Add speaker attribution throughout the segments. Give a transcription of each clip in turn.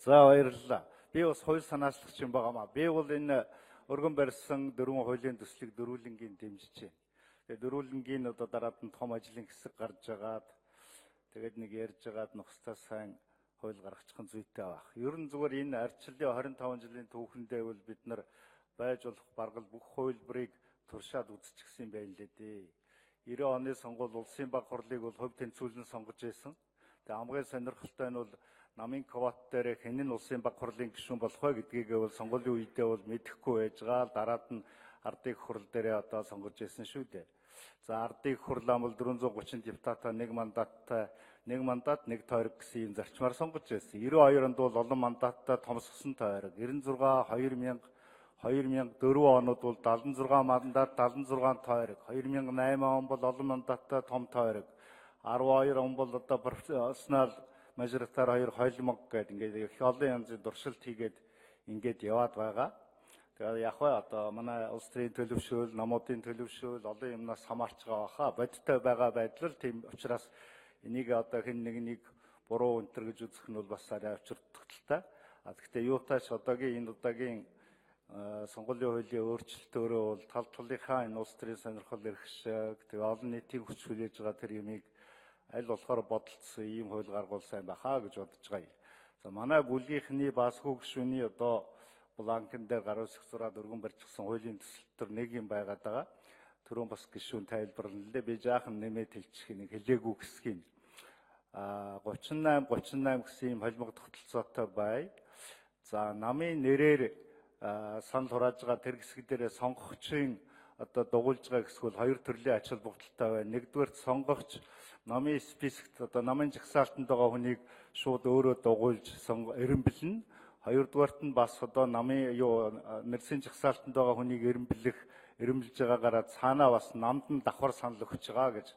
Speaker 1: За баярлалаа. Би бас хууль санаачлагч юм байгаамаа. Би бол энэ өргөн барьсан дөрвөн хуулийн төслийг дөрвөлнгийн дэмжиж байна. Тэгээ дөрвөлнгийн одоо дараад нь том ажлын хэсэг гарч байгаад тэгээд нэг ярьж байгаад нөхцөл сайн хууль гаргачихын зүйтэй байх. Ер нь зүгээр энэ ардчлалын 25 жилийн түүхэндээ бол бид нар байж болох баргал бүх хувилбарыг туршаад үзчихсэн байл лээ дээ. 90 оны сонгуул улсын баг хурлыг бол хувь тэнцвүүлэн сонгож байсан. Тэгээ хамгийн сонирхолтой нь бол намын квот дээр хэн нь улсын баг хурлын гишүүн болох вэ гэдгийг бол сонгуулийн үедээ бол мэдэхгүй байж байгаа. Дараад нь ардын хурал дээр одоо сонгож байсан шүү дээ. За ардын хурлаа бол 430 депутатаа нэг мандат нэг тойрог гэсэн юм зарчмаар сонгож байсан. 92 онд бол олон мандаттай томсгосон тойрог. 96 2004 онод бол 76 мандат 76 тойрог. 2008 он бол олон мандаттай том тойрог. 12 он бол одоо профессионал мажоритар 2 хойлмог гэдэг ингээд их олон янзын дуршилт хийгээд ингээд яваад байгаа. Тэгээд яг хаа одоо манай улс төрийн төлөвшөөл, намуудын төлөвшөөл олон юмнаас хамаарч байгаа хаа. Бодиттой байгаа байдал тийм учраас энийг одоо хэн нэг буруу өнтер гэж үзэх нь бол бас арай очирдталтай. Гэхдээ юутаач одоогийн энэ удаагийн сонгуулийн хуулийн өөрчлөлтөөрөө бол тал талынхаа энэ улс төрийн сонирхол эрхшиг, тэгээ олон нийтийн хүч хүлээж байгаа тэр юмыг аль болохоор бодолцсон ийм хууль гаргуул сайн байхаа гэж бодож байгаа юм. За манай бүлгийнхний Басгүй гишүүний одоо бланкн дээр гар үсэх зураад өргөн барьчихсан хуулийн төсөлтөр нэг юм байгаад байгаа. Түрүүн бас гишүүн тайлбарлалаа. Би жаахан нэмээд хэлчих нэг хэлээгүй гэсгийн 38 гэсэн юм холимог тогтолцоотой бай. За намын нэрээр санал хурааж байгаа тэр хэсэг дээр сонгогчийн одоо дугуйлж байгаа хэсэг бол хоёр төрлийн ач холбогдолтой байна. Нэгдүгээр сонгогч намын списэгт одоо намын жагсаалтанд байгаа хүнийг шууд өөрөө дугуйлж эренбэлнэ. Хоёрдугаарт нь бас одоо намын нэрсийн жагсаалтанд байгаа хүнийг эренбэлж байгаагаараа цаанаа бас намд нь давхар санал өгч байгаа гэж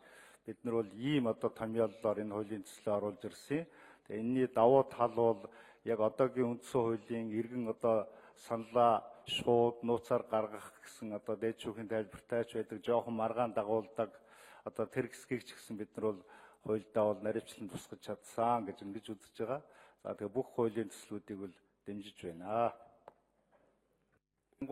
Speaker 1: бид нар бол ийм одоо томьёоллоор энэ хуулийн төслөө оруулж ирсэн. Тэгээ энэний давуу тал бол яг одоогийн үндсэн хуулийн иргэн одоо саналаа шууд нууцаар гаргах гэсэн одоо дээд шүүхийн тайлбартайч байдаг жоохон маргаан дагуулдаг одоо тэр хэсгийг ч гэсэн бид нар бол хуульдаа бол наривчлан тусгаж чадсан гэж ингэж үзэж байгаа. За тэгээ бүх хуулийн төслүүдийг бол дэмжиж байна.